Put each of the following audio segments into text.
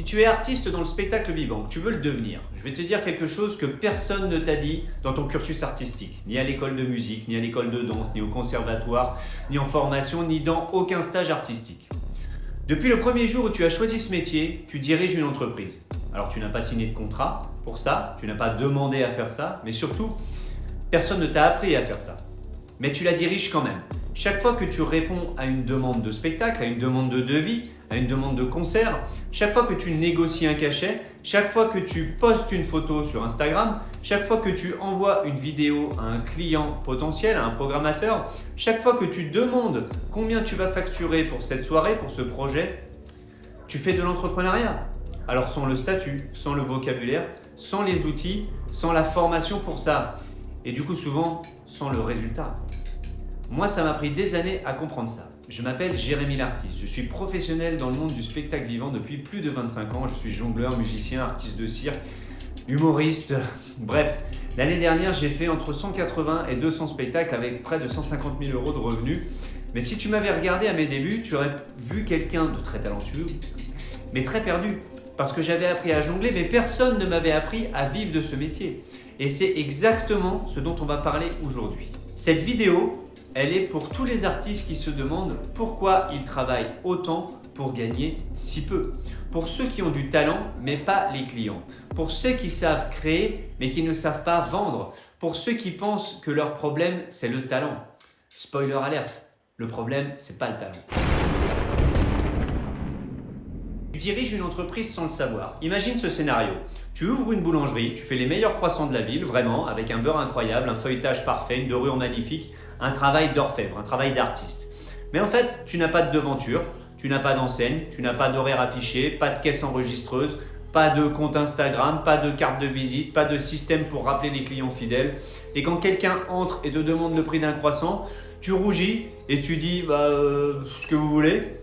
tu es artiste dans le spectacle vivant, que tu veux le devenir, je vais te dire quelque chose que personne ne t'a dit dans ton cursus artistique, ni à l'école de musique, ni à l'école de danse, ni au conservatoire, ni en formation, ni dans aucun stage artistique. Depuis le premier jour où tu as choisi ce métier, tu diriges une entreprise. Alors tu n'as pas signé de contrat pour ça, tu n'as pas demandé à faire ça, mais surtout, personne ne t'a appris à faire ça. Mais tu la diriges quand même. Chaque fois que tu réponds à une demande de spectacle, à une demande de devis, à une demande de concert, chaque fois que tu négocies un cachet, chaque fois que tu postes une photo sur Instagram, chaque fois que tu envoies une vidéo à un client potentiel, à un programmateur, chaque fois que tu demandes combien tu vas facturer pour cette soirée, pour ce projet, tu fais de l'entrepreneuriat. Alors sans le statut, sans le vocabulaire, sans les outils, sans la formation pour ça. Et du coup souvent, sans le résultat. Moi, ça m'a pris des années à comprendre ça. Je m'appelle Jérémy l'artiste, je suis professionnel dans le monde du spectacle vivant depuis plus de 25 ans. Je suis jongleur, musicien, artiste de cirque, humoriste, bref. L'année dernière, j'ai fait entre 180 et 200 spectacles avec près de 150 000 € de revenus. Mais si tu m'avais regardé à mes débuts, tu aurais vu quelqu'un de très talentueux, mais très perdu. Parce que j'avais appris à jongler, mais personne ne m'avait appris à vivre de ce métier. Et c'est exactement ce dont on va parler aujourd'hui. Cette vidéo, elle est pour tous les artistes qui se demandent pourquoi ils travaillent autant pour gagner si peu. Pour ceux qui ont du talent, mais pas les clients. Pour ceux qui savent créer, mais qui ne savent pas vendre. Pour ceux qui pensent que leur problème, c'est le talent. Spoiler alerte, le problème, c'est pas le talent. Tu diriges une entreprise sans le savoir. Imagine ce scénario. Tu ouvres une boulangerie, tu fais les meilleurs croissants de la ville, vraiment, avec un beurre incroyable, un feuilletage parfait, une dorure magnifique, un travail d'orfèvre, un travail d'artiste. Mais en fait, tu n'as pas de devanture, tu n'as pas d'enseigne, tu n'as pas d'horaire affiché, pas de caisse enregistreuse, pas de compte Instagram, pas de carte de visite, pas de système pour rappeler les clients fidèles. Et quand quelqu'un entre et te demande le prix d'un croissant, tu rougis et tu dis ce que vous voulez.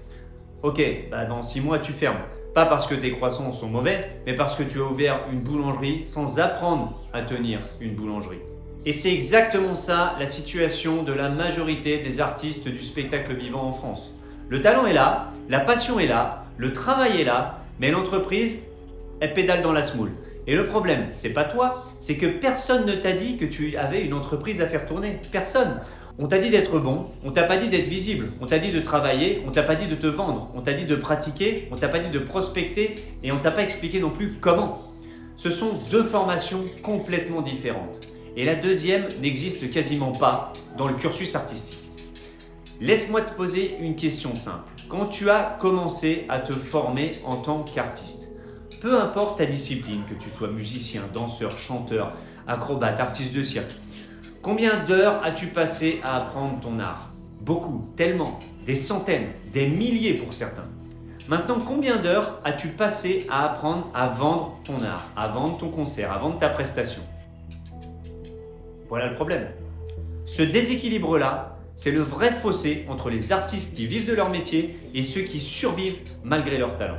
Ok, dans 6 mois tu fermes. Pas parce que tes croissants sont mauvais, mais parce que tu as ouvert une boulangerie sans apprendre à tenir une boulangerie. Et c'est exactement ça la situation de la majorité des artistes du spectacle vivant en France. Le talent est là, la passion est là, le travail est là, mais l'entreprise, elle pédale dans la semoule. Et le problème, c'est pas toi, c'est que personne ne t'a dit que tu avais une entreprise à faire tourner. Personne. On t'a dit d'être bon, on t'a pas dit d'être visible, on t'a dit de travailler, on t'a pas dit de te vendre, on t'a dit de pratiquer, on t'a pas dit de prospecter et on t'a pas expliqué non plus comment. Ce sont deux formations complètement différentes. Et la deuxième n'existe quasiment pas dans le cursus artistique. Laisse-moi te poser une question simple. Quand tu as commencé à te former en tant qu'artiste, peu importe ta discipline, que tu sois musicien, danseur, chanteur, acrobate, artiste de cirque, combien d'heures as-tu passé à apprendre ton art? Beaucoup, tellement, des centaines, des milliers pour certains. Maintenant, combien d'heures as-tu passé à apprendre à vendre ton art, à vendre ton concert, à vendre ta prestation? Voilà le problème. Ce déséquilibre-là, c'est le vrai fossé entre les artistes qui vivent de leur métier et ceux qui survivent malgré leur talent.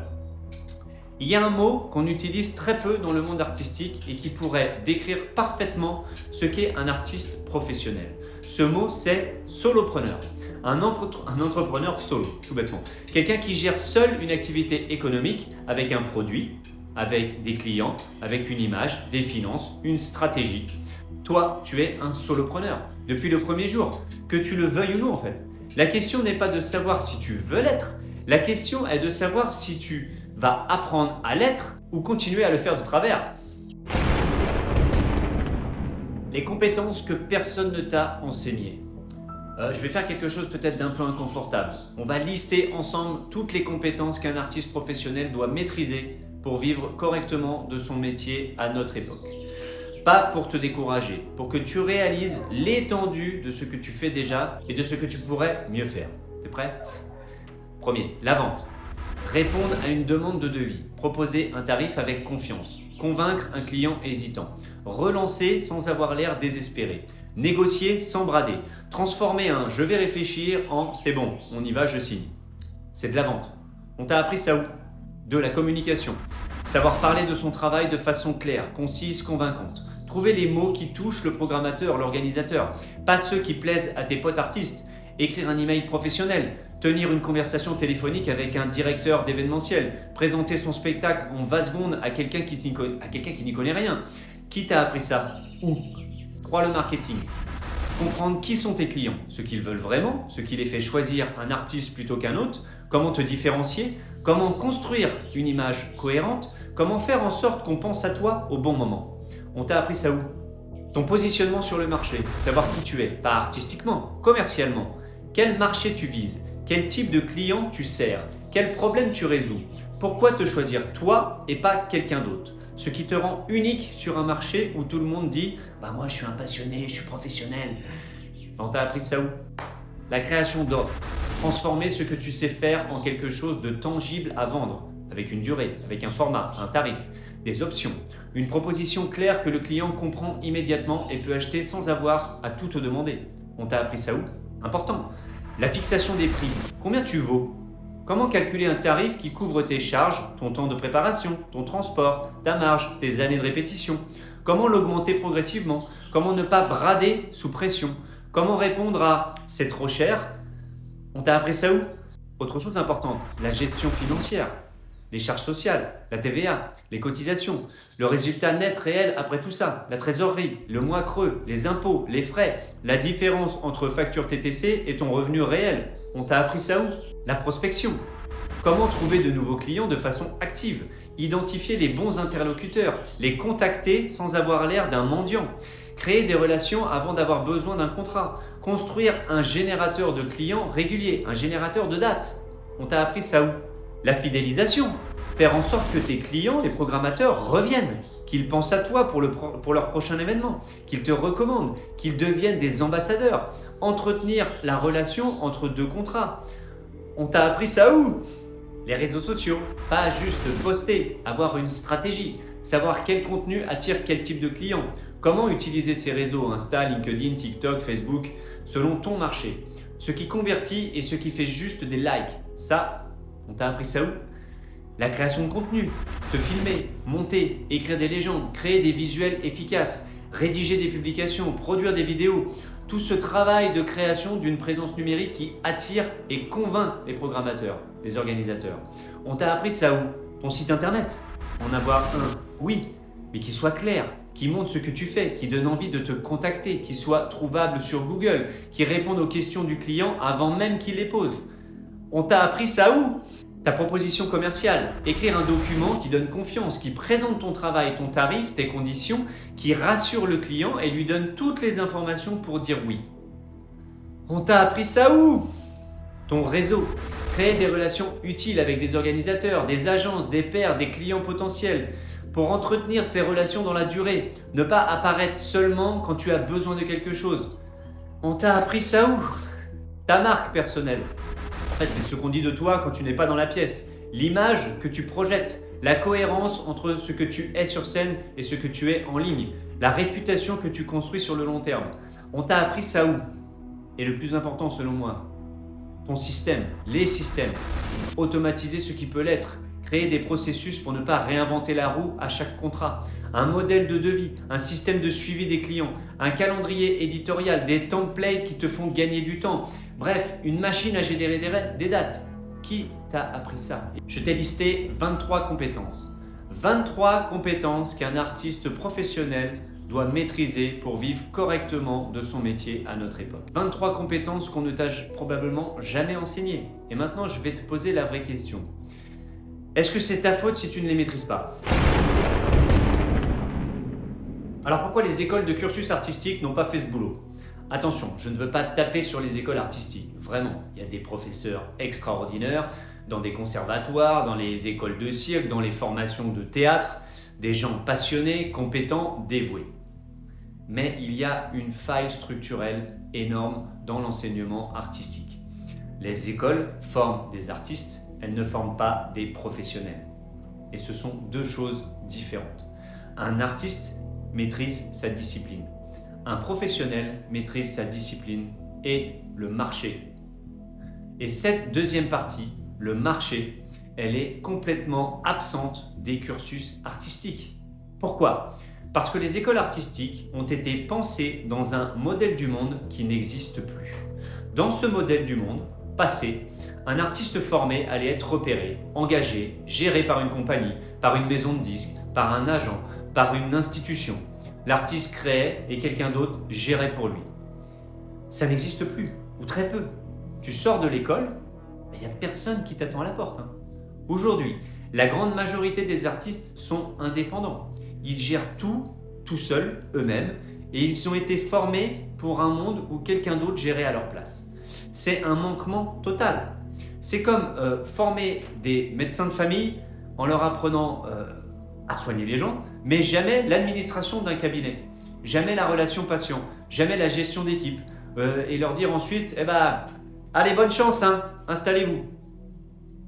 Il y a un mot qu'on utilise très peu dans le monde artistique et qui pourrait décrire parfaitement ce qu'est un artiste professionnel. Ce mot, c'est solopreneur. Un entrepreneur solo, tout bêtement. Quelqu'un qui gère seul une activité économique avec un produit, avec des clients, avec une image, des finances, une stratégie. Toi, tu es un solopreneur depuis le premier jour, que tu le veuilles ou non en fait. La question n'est pas de savoir si tu veux l'être, la question est de savoir si tu vas apprendre à l'être ou continuer à le faire de travers. Les compétences que personne ne t'a enseignées. Je vais faire quelque chose peut-être d'un peu inconfortable. On va lister ensemble toutes les compétences qu'un artiste professionnel doit maîtriser pour vivre correctement de son métier à notre époque. Pas pour te décourager, pour que tu réalises l'étendue de ce que tu fais déjà et de ce que tu pourrais mieux faire. T'es prêt? Premier, la vente. Répondre à une demande de devis, proposer un tarif avec confiance, convaincre un client hésitant, relancer sans avoir l'air désespéré, négocier sans brader, transformer un « je vais réfléchir » en « c'est bon, on y va, je signe ». C'est de la vente. On t'a appris ça où? De la communication. Savoir parler de son travail de façon claire, concise, convaincante. Trouver les mots qui touchent le programmateur, l'organisateur, pas ceux qui plaisent à tes potes artistes. Écrire un email professionnel, tenir une conversation téléphonique avec un directeur d'événementiel, présenter son spectacle en 20 secondes à quelqu'un qui n'y connaît rien. Qui t'a appris ça? Où? 3. Le marketing. Comprendre qui sont tes clients, ce qu'ils veulent vraiment, ce qui les fait choisir un artiste plutôt qu'un autre, comment te différencier, comment construire une image cohérente, comment faire en sorte qu'on pense à toi au bon moment. On t'a appris ça où? Ton positionnement sur le marché, savoir qui tu es, pas artistiquement, commercialement. Quel marché tu vises? Quel type de client tu sers? Quel problème tu résous? Pourquoi te choisir toi et pas quelqu'un d'autre? Ce qui te rend unique sur un marché où tout le monde dit « Bah moi je suis un passionné, je suis professionnel ». On t'a appris ça où? La création d'offres. Transformer ce que tu sais faire en quelque chose de tangible à vendre, avec une durée, avec un format, un tarif, des options, une proposition claire que le client comprend immédiatement et peut acheter sans avoir à tout te demander. On t'a appris ça où? Important. La fixation des prix. Combien tu vaux? Comment calculer un tarif qui couvre tes charges, ton temps de préparation, ton transport, ta marge, tes années de répétition? Comment l'augmenter progressivement? Comment ne pas brader sous pression? Comment répondre à « c'est trop cher ». On t'a appris ça où? Autre chose importante, la gestion financière, les charges sociales, la TVA, les cotisations, le résultat net réel après tout ça, la trésorerie, le mois creux, les impôts, les frais, la différence entre facture TTC et ton revenu réel. On t'a appris ça où? La prospection. Comment trouver de nouveaux clients de façon active? Identifier les bons interlocuteurs, les contacter sans avoir l'air d'un mendiant. Créer des relations avant d'avoir besoin d'un contrat. Construire un générateur de clients régulier, un générateur de dates. On t'a appris ça où? La fidélisation. Faire en sorte que tes clients, les programmateurs, reviennent, qu'ils pensent à toi pour leur prochain événement, qu'ils te recommandent, qu'ils deviennent des ambassadeurs. Entretenir la relation entre deux contrats. On t'a appris ça où? Les réseaux sociaux. Pas juste poster, avoir une stratégie, savoir quel contenu attire quel type de client, comment utiliser ces réseaux, Insta, LinkedIn, TikTok, Facebook, selon ton marché. Ce qui convertit et ce qui fait juste des likes. Ça, on t'a appris ça où? La création de contenu. Te filmer, monter, écrire des légendes, créer des visuels efficaces, rédiger des publications, produire des vidéos. Tout ce travail de création d'une présence numérique qui attire et convainc les programmateurs, les organisateurs. On t'a appris ça où? Ton site internet. En avoir un, oui, mais qui soit clair, qui montre ce que tu fais, qui donne envie de te contacter, qui soit trouvable sur Google, qui réponde aux questions du client avant même qu'il les pose. On t'a appris ça où? Ta proposition commerciale, écrire un document qui donne confiance, qui présente ton travail, ton tarif, tes conditions, qui rassure le client et lui donne toutes les informations pour dire oui. On t'a appris ça où? Ton réseau, créer des relations utiles avec des organisateurs, des agences, des pairs, des clients potentiels, pour entretenir ces relations dans la durée, ne pas apparaître seulement quand tu as besoin de quelque chose. On t'a appris ça où? Ta marque personnelle. En fait, c'est ce qu'on dit de toi quand tu n'es pas dans la pièce. L'image que tu projettes, la cohérence entre ce que tu es sur scène et ce que tu es en ligne, la réputation que tu construis sur le long terme. On t'a appris ça où? Et le plus important selon moi, ton système, les systèmes. Automatiser ce qui peut l'être, créer des processus pour ne pas réinventer la roue à chaque contrat, un modèle de devis, un système de suivi des clients, un calendrier éditorial, des templates qui te font gagner du temps. Bref, une machine à générer des dates. Qui t'a appris ça? Je t'ai listé 23 compétences. 23 compétences qu'un artiste professionnel doit maîtriser pour vivre correctement de son métier à notre époque. 23 compétences qu'on ne t'a probablement jamais enseignées. Et maintenant, je vais te poser la vraie question. Est-ce que c'est ta faute si tu ne les maîtrises pas? Alors pourquoi les écoles de cursus artistique n'ont pas fait ce boulot? Attention, je ne veux pas taper sur les écoles artistiques. Vraiment, il y a des professeurs extraordinaires dans des conservatoires, dans les écoles de cirque, dans les formations de théâtre, des gens passionnés, compétents, dévoués. Mais il y a une faille structurelle énorme dans l'enseignement artistique. Les écoles forment des artistes, elles ne forment pas des professionnels. Et ce sont deux choses différentes. Un artiste maîtrise sa discipline. Un professionnel maîtrise sa discipline et le marché. Et cette deuxième partie, le marché, elle est complètement absente des cursus artistiques. Pourquoi? Parce que les écoles artistiques ont été pensées dans un modèle du monde qui n'existe plus. Dans ce modèle du monde passé, Un artiste formé allait être repéré, engagé, géré par une compagnie, par une maison de disques, par un agent, par une institution. L'artiste créait et quelqu'un d'autre gérait pour lui. Ça n'existe plus, ou très peu. Tu sors de l'école, il n'y a personne qui t'attend à la porte. Aujourd'hui, la grande majorité des artistes sont indépendants. Ils gèrent tout seuls, eux-mêmes, et ils ont été formés pour un monde où quelqu'un d'autre gérait à leur place. C'est un manquement total. C'est comme former des médecins de famille en leur apprenant à soigner les gens, mais jamais l'administration d'un cabinet, jamais la relation patient, jamais la gestion d'équipe, et leur dire ensuite, allez, bonne chance, installez-vous.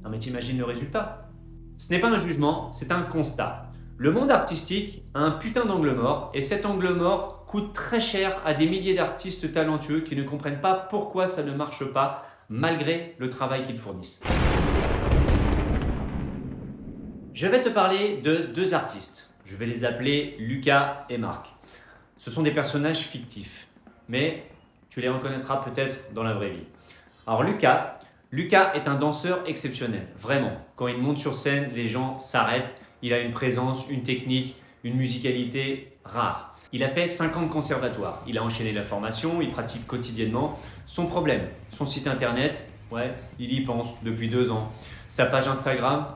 Non mais t'imagines le résultat? Ce n'est pas un jugement, c'est un constat. Le monde artistique a un putain d'angle mort, et cet angle mort coûte très cher à des milliers d'artistes talentueux qui ne comprennent pas pourquoi ça ne marche pas, malgré le travail qu'ils fournissent. Je vais te parler de deux artistes. Je vais les appeler Lucas et Marc. Ce sont des personnages fictifs, mais tu les reconnaîtras peut-être dans la vraie vie. Alors Lucas est un danseur exceptionnel, vraiment. Quand il monte sur scène, les gens s'arrêtent. Il a une présence, une technique, une musicalité rare. Il a fait 5 ans de conservatoire. Il a enchaîné la formation, il pratique quotidiennement. Son problème, son site internet, il y pense depuis 2 ans. Sa page Instagram,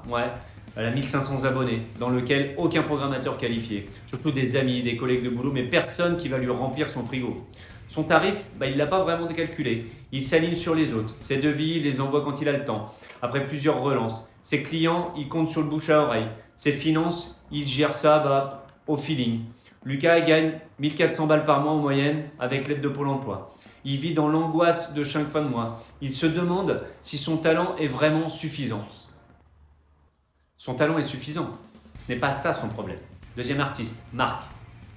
elle a 1500 abonnés, dans lequel aucun programmateur qualifié. Surtout des amis, des collègues de boulot, mais personne qui va lui remplir son frigo. Son tarif, il ne l'a pas vraiment calculé. Il s'aligne sur les autres. Ses devis, il les envoie quand il a le temps. Après plusieurs relances. Ses clients, il compte sur le bouche à oreille. Ses finances, il gère ça au feeling. Lucas gagne 1400 balles par mois en moyenne avec l'aide de Pôle emploi. Il vit dans l'angoisse de chaque fin de mois. Il se demande si son talent est vraiment suffisant. Son talent est suffisant. Ce n'est pas ça son problème. Deuxième artiste, Marc.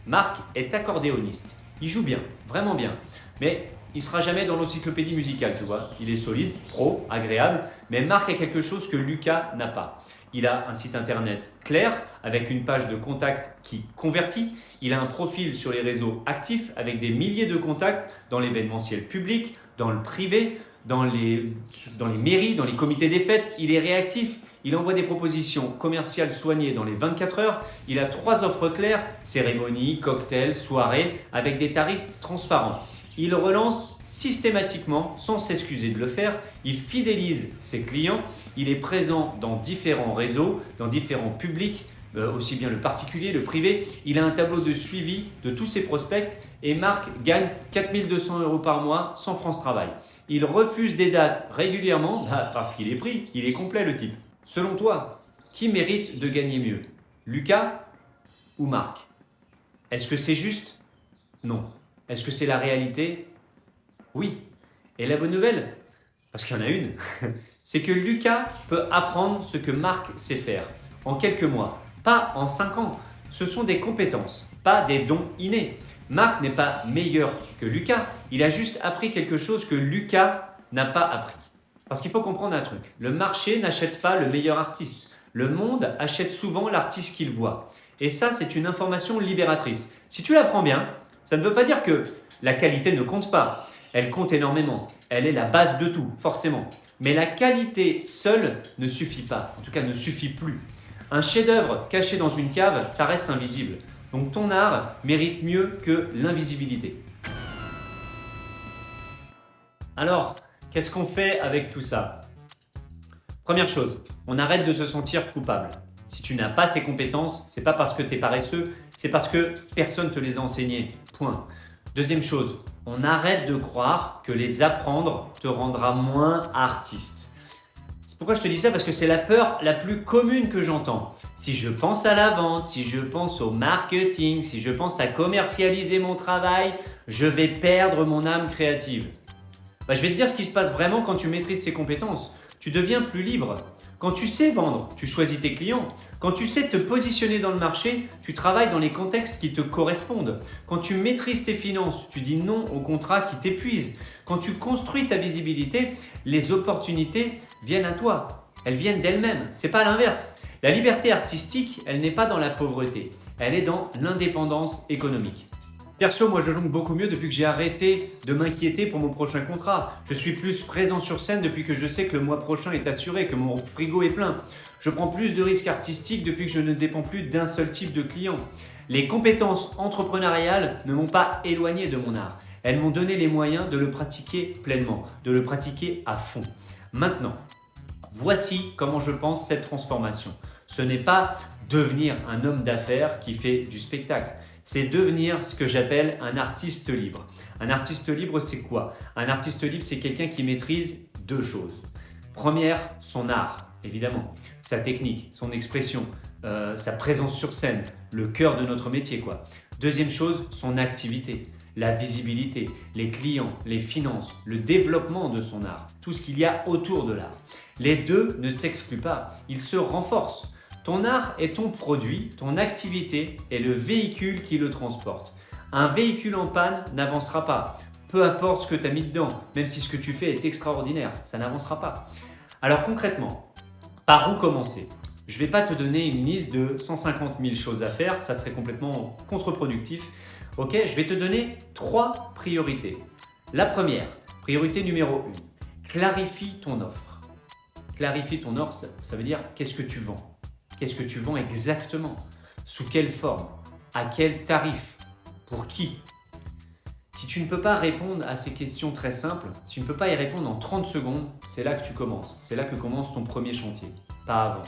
Marc est accordéoniste. Il joue bien, vraiment bien. Mais il ne sera jamais dans l'encyclopédie musicale, tu vois. Il est solide, pro, agréable. Mais Marc a quelque chose que Lucas n'a pas. Il a un site internet clair avec une page de contact qui convertit. Il a un profil sur les réseaux actifs avec des milliers de contacts dans l'événementiel public, dans le privé, dans les mairies, dans les comités des fêtes. Il est réactif. Il envoie des propositions commerciales soignées dans les 24 heures. Il a 3 offres claires, cérémonies, cocktails, soirées, avec des tarifs transparents. Il relance systématiquement, sans s'excuser de le faire. Il fidélise ses clients. Il est présent dans différents réseaux, dans différents publics, aussi bien le particulier, le privé. Il a un tableau de suivi de tous ses prospects et Marc gagne 4200 € par mois sans France Travail. Il refuse des dates régulièrement parce qu'il est pris, il est complet le type. Selon toi, qui mérite de gagner mieux, Lucas ou Marc? Est-ce que c'est juste? Non. Est-ce que c'est la réalité? Oui. Et la bonne nouvelle, parce qu'il y en a une, c'est que Lucas peut apprendre ce que Marc sait faire en quelques mois, pas en 5 ans. Ce sont des compétences, pas des dons innés. Marc n'est pas meilleur que Lucas, il a juste appris quelque chose que Lucas n'a pas appris. Parce qu'il faut comprendre un truc, le marché n'achète pas le meilleur artiste. Le monde achète souvent l'artiste qu'il voit. Et ça, c'est une information libératrice. Si tu l'apprends bien, ça ne veut pas dire que la qualité ne compte pas. Elle compte énormément. Elle est la base de tout, forcément. Mais la qualité seule ne suffit pas. En tout cas, ne suffit plus. Un chef-d'œuvre caché dans une cave, ça reste invisible. Donc ton art mérite mieux que l'invisibilité. Alors, qu'est-ce qu'on fait avec tout ça? Première chose, on arrête de se sentir coupable. Si tu n'as pas ces compétences, c'est pas parce que tu es paresseux, c'est parce que personne ne te les a enseignées. Point. Deuxième chose, on arrête de croire que les apprendre te rendra moins artiste. C'est pourquoi je te dis ça, parce que c'est la peur la plus commune que j'entends. Si je pense à la vente, si je pense au marketing, si je pense à commercialiser mon travail, je vais perdre mon âme créative. Je vais te dire ce qui se passe vraiment quand tu maîtrises ces compétences. Tu deviens plus libre. Quand tu sais vendre, tu choisis tes clients. Quand tu sais te positionner dans le marché, tu travailles dans les contextes qui te correspondent. Quand tu maîtrises tes finances, tu dis non aux contrats qui t'épuisent. Quand tu construis ta visibilité, les opportunités viennent à toi. Elles viennent d'elles-mêmes. C'est pas l'inverse. La liberté artistique, elle n'est pas dans la pauvreté. Elle est dans l'indépendance économique. Perso, moi je jongle beaucoup mieux depuis que j'ai arrêté de m'inquiéter pour mon prochain contrat. Je suis plus présent sur scène depuis que je sais que le mois prochain est assuré, que mon frigo est plein. Je prends plus de risques artistiques depuis que je ne dépends plus d'un seul type de client. Les compétences entrepreneuriales ne m'ont pas éloigné de mon art. Elles m'ont donné les moyens de le pratiquer pleinement, de le pratiquer à fond. Maintenant, voici comment je pense cette transformation. Ce n'est pas devenir un homme d'affaires qui fait du spectacle. C'est devenir ce que j'appelle un artiste libre. Un artiste libre, c'est quoi? Un artiste libre, c'est quelqu'un qui maîtrise deux choses. Première, son art, évidemment. Sa technique, son expression, sa présence sur scène, le cœur de notre métier, quoi. Deuxième chose, son activité, la visibilité, les clients, les finances, le développement de son art, tout ce qu'il y a autour de l'art. Les deux ne s'excluent pas, ils se renforcent. Ton art est ton produit, ton activité est le véhicule qui le transporte. Un véhicule en panne n'avancera pas, peu importe ce que tu as mis dedans, même si ce que tu fais est extraordinaire, ça n'avancera pas. Alors concrètement, par où commencer? Je ne vais pas te donner une liste de 150 000 choses à faire, ça serait complètement contre-productif. Ok, je vais te donner 3 priorités. La première, priorité numéro 1, clarifie ton offre. Clarifie ton offre, ça veut dire qu'est-ce que tu vends? Qu'est-ce que tu vends exactement? Sous quelle forme? À quel tarif? Pour qui? Si tu ne peux pas répondre à ces questions très simples, si tu ne peux pas y répondre en 30 secondes, c'est là que tu commences. C'est là que commence ton premier chantier, pas avant.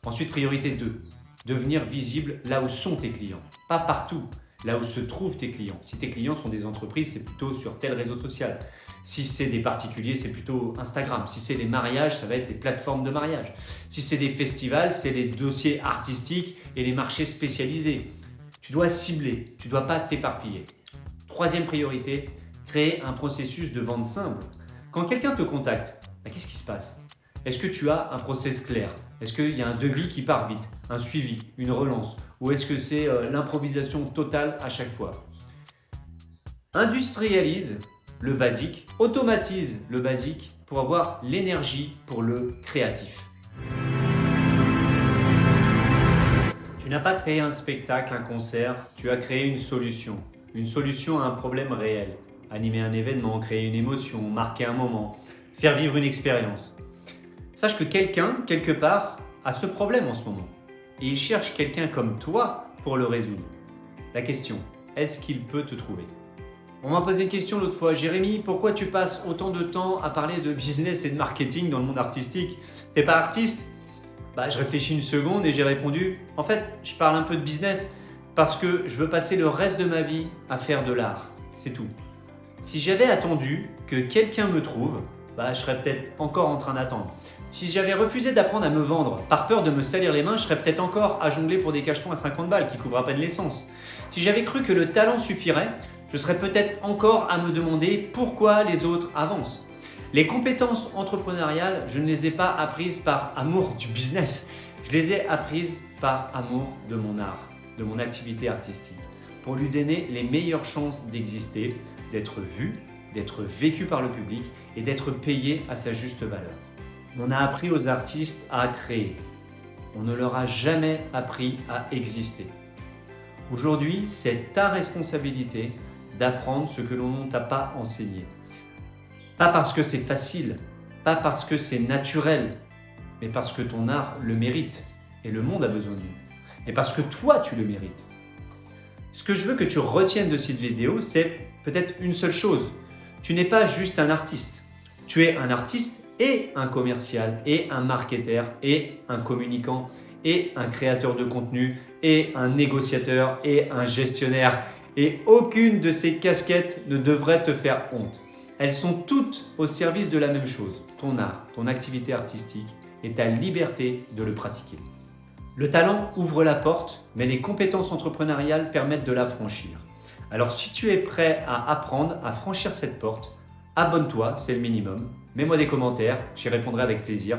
Ensuite, priorité 2, devenir visible là où sont tes clients, pas partout. Là où se trouvent tes clients. Si tes clients sont des entreprises, c'est plutôt sur tel réseau social. Si c'est des particuliers, c'est plutôt Instagram. Si c'est des mariages, ça va être des plateformes de mariage. Si c'est des festivals, c'est les dossiers artistiques et les marchés spécialisés. Tu dois cibler, tu ne dois pas t'éparpiller. Troisième priorité, créer un processus de vente simple. Quand quelqu'un te contacte, qu'est-ce qui se passe? Est-ce que tu as un process clair? Est-ce qu'il y a un devis qui part vite, un suivi, une relance? Ou est-ce que c'est l'improvisation totale à chaque fois? Industrialise le basique, automatise le basique pour avoir l'énergie pour le créatif. Tu n'as pas créé un spectacle, un concert, tu as créé une solution à un problème réel. Animer un événement, créer une émotion, marquer un moment, faire vivre une expérience. Sache que quelqu'un, quelque part, a ce problème en ce moment. Et il cherche quelqu'un comme toi pour le résoudre. La question, est-ce qu'il peut te trouver? On m'a posé une question l'autre fois. Jérémy, pourquoi tu passes autant de temps à parler de business et de marketing dans le monde artistique? T'es pas artiste? Je réfléchis une seconde et j'ai répondu, en fait, je parle un peu de business parce que je veux passer le reste de ma vie à faire de l'art. C'est tout. Si j'avais attendu que quelqu'un me trouve, je serais peut-être encore en train d'attendre. Si j'avais refusé d'apprendre à me vendre par peur de me salir les mains, je serais peut-être encore à jongler pour des cachetons à 50 balles qui couvrent à peine l'essence. Si j'avais cru que le talent suffirait, je serais peut-être encore à me demander pourquoi les autres avancent. Les compétences entrepreneuriales, je ne les ai pas apprises par amour du business, je les ai apprises par amour de mon art, de mon activité artistique, pour lui donner les meilleures chances d'exister, d'être vu, d'être vécu par le public et d'être payé à sa juste valeur. On a appris aux artistes à créer. On ne leur a jamais appris à exister. Aujourd'hui, c'est ta responsabilité d'apprendre ce que l'on ne t'a pas enseigné. Pas parce que c'est facile, pas parce que c'est naturel, mais parce que ton art le mérite et le monde a besoin de lui. Et parce que toi, tu le mérites. Ce que je veux que tu retiennes de cette vidéo, c'est peut-être une seule chose. Tu n'es pas juste un artiste. Tu es un artiste et un commercial, et un marketeur, et un communicant, et un créateur de contenu, et un négociateur, et un gestionnaire. Et aucune de ces casquettes ne devrait te faire honte. Elles sont toutes au service de la même chose, ton art, ton activité artistique et ta liberté de le pratiquer. Le talent ouvre la porte, mais les compétences entrepreneuriales permettent de la franchir. Alors si tu es prêt à apprendre à franchir cette porte, abonne-toi, c'est le minimum. Mets-moi des commentaires, j'y répondrai avec plaisir.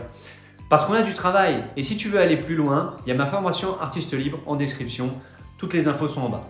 Parce qu'on a du travail et si tu veux aller plus loin, il y a ma formation Artiste Libre en description. Toutes les infos sont en bas.